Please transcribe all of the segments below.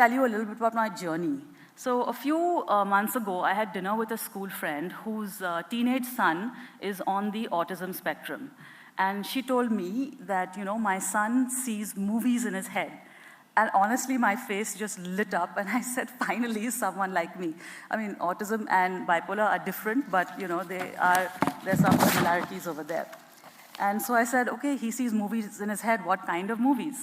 tell you a little bit about my journey. So a few months ago, I had dinner with a school friend whose teenage son is on the autism spectrum. And she told me that, my son sees movies in his head. And honestly, my face just lit up, and I said, finally, someone like me. I mean, autism and bipolar are different, but there's some similarities over there. And so I said, okay, he sees movies in his head. What kind of movies?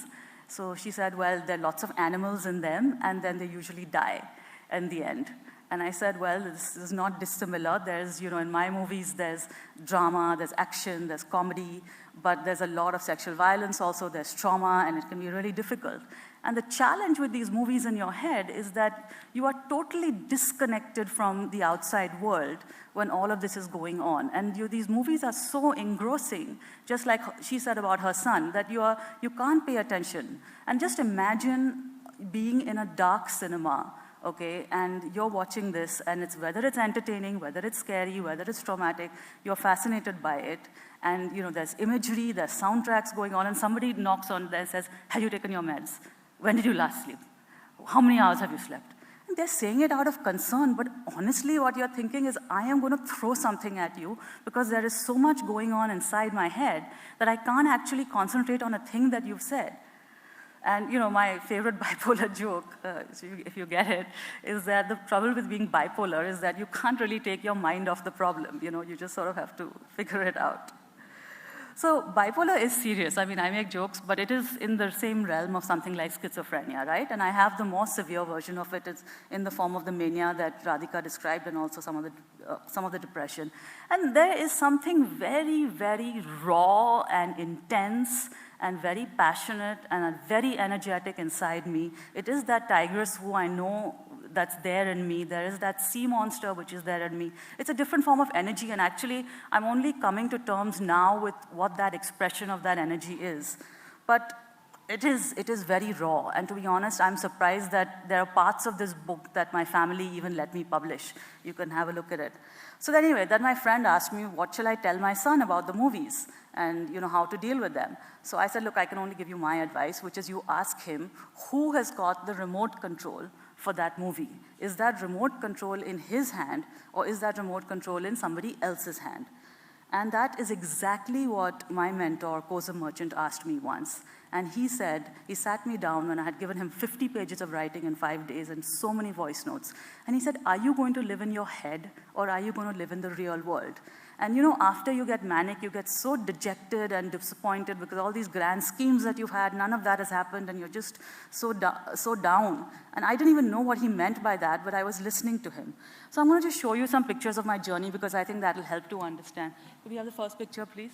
So she said, well, there are lots of animals in them, and then they usually die in the end. And I said, well, this is not dissimilar. There's, in my movies, there's drama, there's action, there's comedy, but there's a lot of sexual violence also, there's trauma, and it can be really difficult. And the challenge with these movies in your head is that you are totally disconnected from the outside world when all of this is going on. And these movies are so engrossing, just like she said about her son, that you can't pay attention. And just imagine being in a dark cinema, okay, and you're watching this, and whether it's entertaining, whether it's scary, whether it's traumatic, you're fascinated by it. And there's imagery, there's soundtracks going on, and somebody knocks on there and says, have you taken your meds? When did you last sleep? How many hours have you slept? And they're saying it out of concern, but honestly what you're thinking is, I am going to throw something at you because there is so much going on inside my head that I can't actually concentrate on a thing that you've said. And my favorite bipolar joke, if you get it, is that the trouble with being bipolar is that you can't really take your mind off the problem. You just sort of have to figure it out. So bipolar is serious. I mean, I make jokes, but it is in the same realm of something like schizophrenia, right? And I have the more severe version of it. It's in the form of the mania that Radhika described, and also some of the depression. And there is something very, very raw and intense and very passionate and very energetic inside me. It is that tigress who I know that's there in me. There is that sea monster which is there in me. It's a different form of energy, and actually I'm only coming to terms now with what that expression of that energy is. But it is very raw, and to be honest, I'm surprised that there are parts of this book that my family even let me publish. You can have a look at it. So anyway, then my friend asked me, what shall I tell my son about the movies and how to deal with them? So I said, look, I can only give you my advice, which is you ask him who has got the remote control for that movie. Is that remote control in his hand, or is that remote control in somebody else's hand? And that is exactly what my mentor, Koza Merchant, asked me once. And he said, he sat me down when I had given him 50 pages of writing in 5 days and so many voice notes. And he said, are you going to live in your head, or are you going to live in the real world? And after you get manic, you get so dejected and disappointed because all these grand schemes that you've had, none of that has happened, and you're just so down. And I didn't even know what he meant by that, but I was listening to him. So I'm going to just show you some pictures of my journey because I think that will help to understand. Could we have the first picture, please?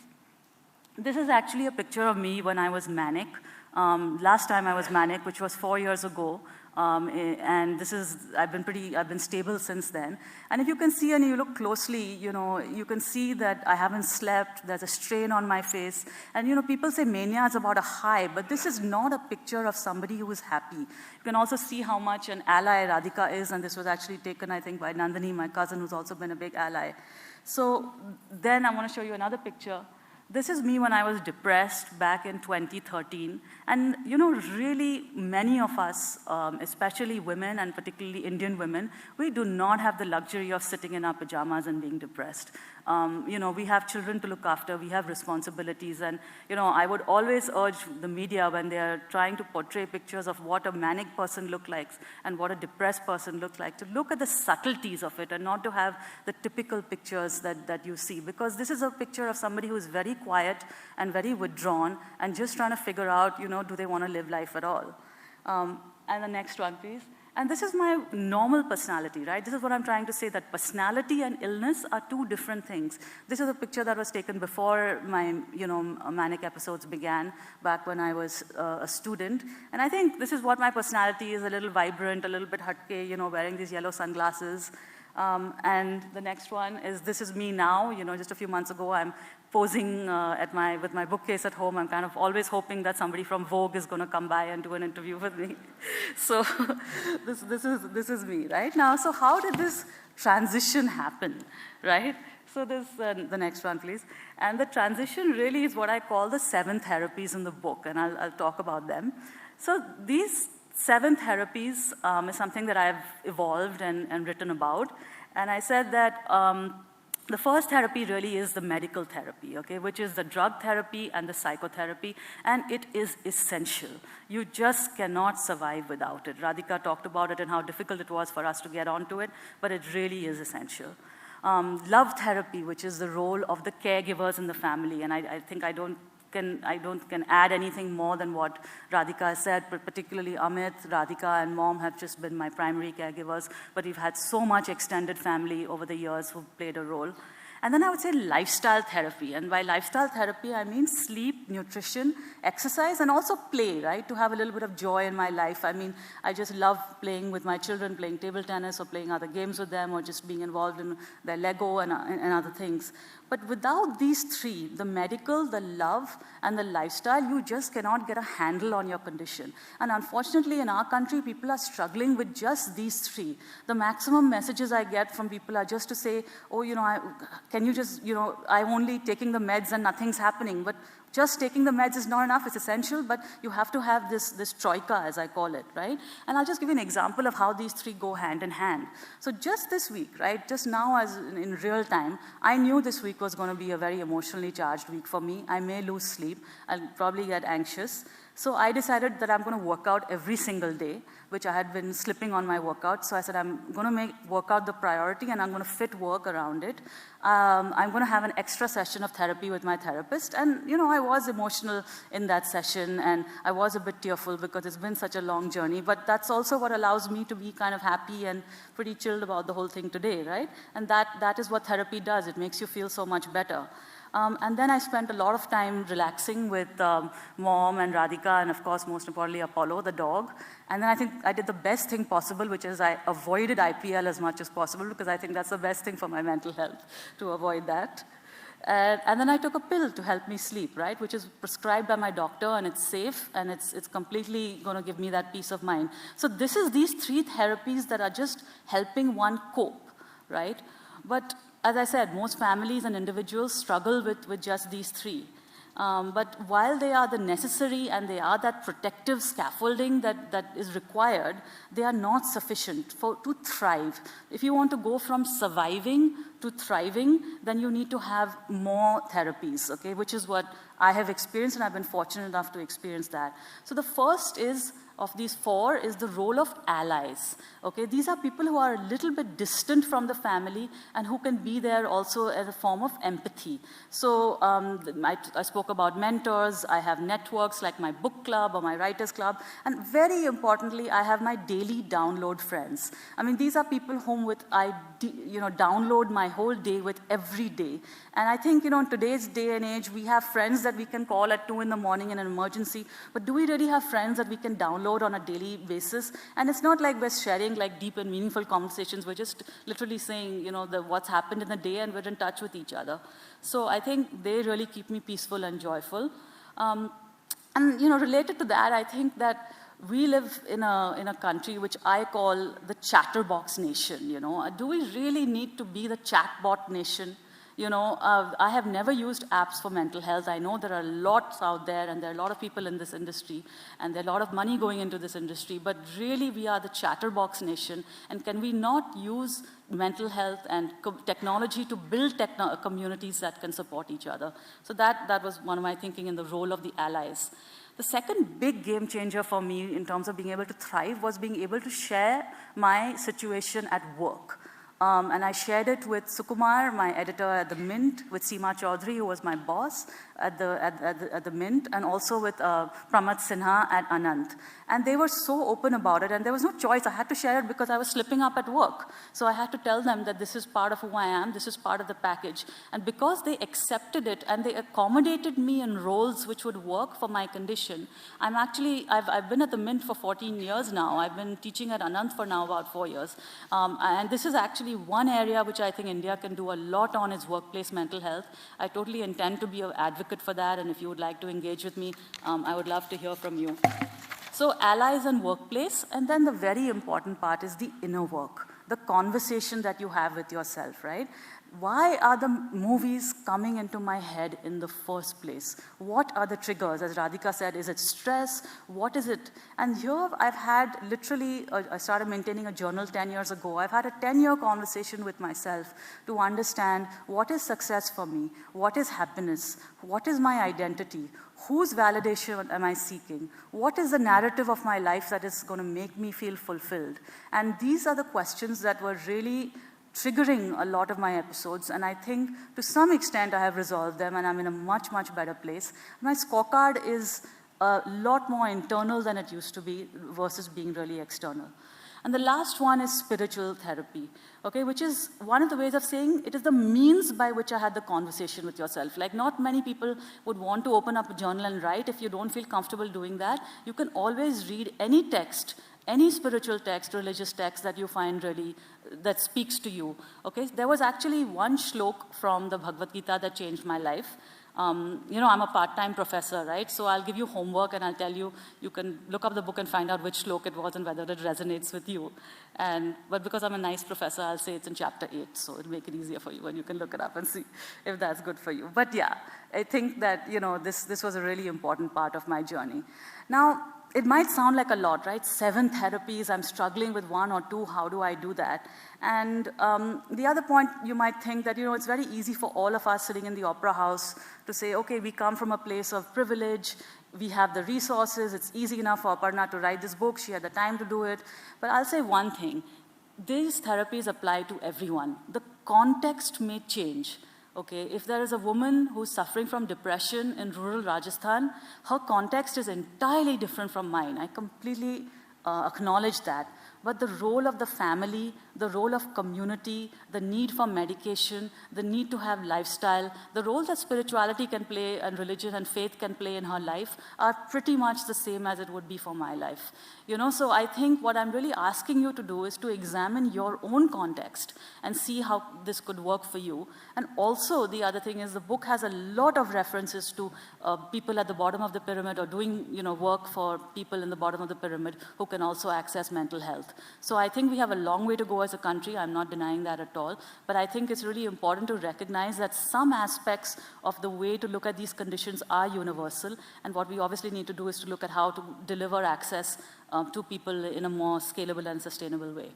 This is actually a picture of me when I was manic. Last time I was manic, which was 4 years ago. And I've been stable since then. And if you can see and you look closely, you can see that I haven't slept, there's a strain on my face. And people say mania is about a high, but this is not a picture of somebody who is happy. You can also see how much an ally Radhika is, and this was actually taken, I think, by Nandini, my cousin, who's also been a big ally. So then I want to show you another picture. This is me when I was depressed back in 2013. And really many of us, especially women and particularly Indian women, we do not have the luxury of sitting in our pajamas and being depressed. We have children to look after, we have responsibilities, and I would always urge the media when they are trying to portray pictures of what a manic person looks like and what a depressed person looks like, to look at the subtleties of it and not to have the typical pictures that you see, because this is a picture of somebody who is very quiet and very withdrawn and just trying to figure out, do they want to live life at all? And the next one, please. And this is my normal personality, right? This is what I'm trying to say, that personality and illness are two different things. This is a picture that was taken before my, manic episodes began, back when I was a student. And I think this is what my personality is, a little vibrant, a little bit hatke, wearing these yellow sunglasses. And the next one is, this is me now. Just a few months ago, I'm posing with my bookcase at home. I'm kind of always hoping that somebody from Vogue is going to come by and do an interview with me. So this is me, right? Now, so how did this transition happen, right? So this, the next one, please. And the transition really is what I call the 7 therapies in the book, and I'll talk about them. So these 7 therapies is something that I've evolved and written about. And I said that the first therapy really is the medical therapy, okay, which is the drug therapy and the psychotherapy, and it is essential. You just cannot survive without it. Radhika talked about it and how difficult it was for us to get onto it, but it really is essential. Love therapy, which is the role of the caregivers in the family, and I think I don't can add anything more than what Radhika has said, but particularly Amit, Radhika, and Mom have just been my primary caregivers, but we've had so much extended family over the years who've played a role. And then I would say lifestyle therapy. And by lifestyle therapy, I mean sleep, nutrition, exercise, and also play, right? To have a little bit of joy in my life. I mean, I just love playing with my children, playing table tennis or playing other games with them or just being involved in their Lego and other things. But without these three, the medical, the love, and the lifestyle, you just cannot get a handle on your condition. And unfortunately, in our country, people are struggling with just these three. The maximum messages I get from people are just to say, oh, can you just, I'm only taking the meds and nothing's happening. But just taking the meds is not enough, it's essential, but you have to have this troika, as I call it, right? And I'll just give you an example of how these three go hand in hand. So just this week, right, just now as in real time, I knew this week was going to be a very emotionally charged week for me. I may lose sleep, I'll probably get anxious. So I decided that I'm going to work out every single day, which I had been slipping on my workout. So I said, I'm going to make workout the priority and I'm going to fit work around it. I'm going to have an extra session of therapy with my therapist. And, I was emotional in that session and I was a bit tearful because it's been such a long journey. But that's also what allows me to be kind of happy and pretty chilled about the whole thing today, right? And that is what therapy does. It makes you feel so much better. And then I spent a lot of time relaxing with Mom and Radhika and, of course, most importantly, Apollo, the dog. And then I think I did the best thing possible, which is I avoided IPL as much as possible because I think that's the best thing for my mental health, to avoid that. And then I took a pill to help me sleep, right, which is prescribed by my doctor, and it's safe, and it's completely going to give me that peace of mind. So these three therapies that are just helping one cope, right? But as I said, most families and individuals struggle with just these three. But while they are the necessary and they are that protective scaffolding that is required, they are not sufficient to thrive. If you want to go from surviving to thriving, then you need to have more therapies, okay, which is what I have experienced, and I've been fortunate enough to experience that. So the first of these four is the role of allies. Okay, these are people who are a little bit distant from the family and who can be there also as a form of empathy. So I spoke about mentors, I have networks like my book club or my writers club, and very importantly, I have my daily download friends. I mean, these are people whom I download my whole day with every day. And I think, in today's day and age, we have friends that we can call at 2 in the morning in an emergency, but do we really have friends that we can download on a daily basis? And it's not like we're sharing like deep and meaningful conversations. We're just literally saying, what's happened in the day, and we're in touch with each other. So I think they really keep me peaceful and joyful. And related to that, I think that we live in a country which I call the chatterbox nation. Do we really need to be the chatbot nation? I have never used apps for mental health. I know there are lots out there, and there are a lot of people in this industry, and there are a lot of money going into this industry, but really we are the chatterbox nation, and can we not use mental health and technology to build communities that can support each other? So that was one of my thinking in the role of the allies. The second big game changer for me in terms of being able to thrive was being able to share my situation at work. And I shared it with Sukumar, my editor at the Mint, with Seema Chaudhary, who was my boss at the Mint, and also with Pramad Sinha at Anant. And they were so open about it, and there was no choice. I had to share it because I was slipping up at work. So I had to tell them that this is part of who I am, this is part of the package. And because they accepted it and they accommodated me in roles which would work for my condition, I've been at the Mint for 14 years now. I've been teaching at Anant for now about 4 years. And this is actually one area which I think India can do a lot on is workplace mental health. I totally intend to be an advocate for that, and if you would like to engage with me, I would love to hear from you. So allies and workplace, and then the very important part is the inner work, the conversation that you have with yourself, right? Why are the movies coming into my head in the first place? What are the triggers? As Radhika said, is it stress? What is it? And here I've had literally, I started maintaining a journal 10 years ago. I've had a 10-year conversation with myself to understand what is success for me? What is happiness? What is my identity? Whose validation am I seeking? What is the narrative of my life that is going to make me feel fulfilled? And these are the questions that were really triggering a lot of my episodes, and I think to some extent I have resolved them and I'm in a much, much better place. My scorecard is a lot more internal than it used to be versus being really external. And the last one is spiritual therapy, okay, which is one of the ways of saying it is the means by which I had the conversation with yourself. Like, not many people would want to open up a journal and write. If you don't feel comfortable doing that, you can always read any text, any spiritual text, religious text that you find really, that speaks to you, okay? There was actually one shlok from the Bhagavad Gita that changed my life. You know, I'm a part-time professor, right? So I'll give you homework and I'll tell you, you can look up the book and find out which shlok it was and whether it resonates with you. But because I'm a nice professor, I'll say it's in chapter 8, so it'll make it easier for you and you can look it up and see if that's good for you. But yeah, I think that, you know, this was a really important part of my journey. Now, it might sound like a lot, right? 7 therapies, I'm struggling with 1 or 2, how do I do that? And the other point, you might think that, you know, it's very easy for all of us sitting in the opera house to say, okay, we come from a place of privilege, we have the resources, it's easy enough for Aparna to write this book, she had the time to do it. But I'll say one thing, these therapies apply to everyone. The context may change. Okay, if there is a woman who's suffering from depression in rural Rajasthan, her context is entirely different from mine. I completely acknowledge that. But the role of the family, the role of community, the need for medication, the need to have lifestyle, the role that spirituality can play and religion and faith can play in her life are pretty much the same as it would be for my life. You know, so I think what I'm really asking you to do is to examine your own context and see how this could work for you. And also the other thing is the book has a lot of references to people at the bottom of the pyramid or doing, you know, work for people in the bottom of the pyramid who can also access mental health. So I think we have a long way to go as a country. I'm not denying that at all. But I think it's really important to recognize that some aspects of the way to look at these conditions are universal. And what we obviously need to do is to look at how to deliver access to people in a more scalable and sustainable way.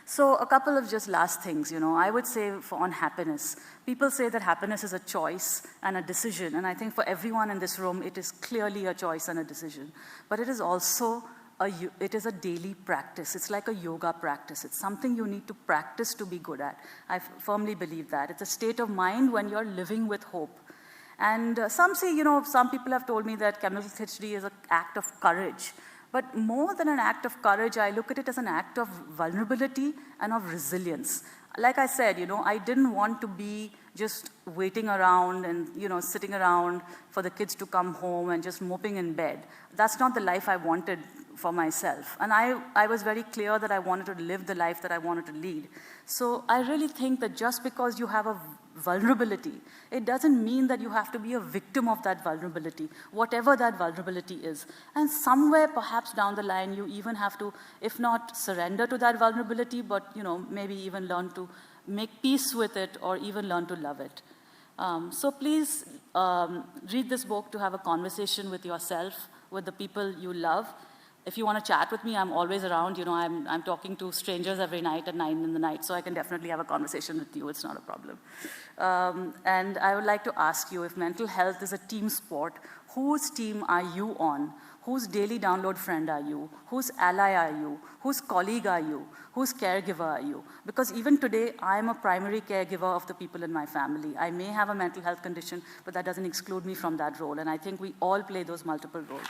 So a couple of just last things, you know, I would say on happiness. People say that happiness is a choice and a decision. And I think for everyone in this room, it is clearly a choice and a decision. But it is also it is a daily practice. It's like a yoga practice. It's something you need to practice to be good at. I firmly believe that. It's a state of mind when you're living with hope. And some say, you know, some people have told me that chemical khichdi is an act of courage. But more than an act of courage, I look at it as an act of vulnerability and of resilience. Like I said, you know, I didn't want to be just waiting around and, you know, sitting around for the kids to come home and just moping in bed. That's not the life I wanted for myself. And I was very clear that I wanted to live the life that I wanted to lead. So I really think that just because you have a vulnerability, it doesn't mean that you have to be a victim of that vulnerability, whatever that vulnerability is. And somewhere perhaps down the line, you even have to, if not surrender to that vulnerability, but, you know, maybe even learn to make peace with it or even learn to love it. So please read this book to have a conversation with yourself, with the people you love. If you want to chat with me, I'm always around. You know, I'm talking to strangers every night at 9 in the night, so I can definitely have a conversation with you. It's not a problem. And I would like to ask you, if mental health is a team sport, whose team are you on? Whose daily download friend are you? Whose ally are you? Whose colleague are you? Whose caregiver are you? Because even today, I'm a primary caregiver of the people in my family. I may have a mental health condition, but that doesn't exclude me from that role. And I think we all play those multiple roles.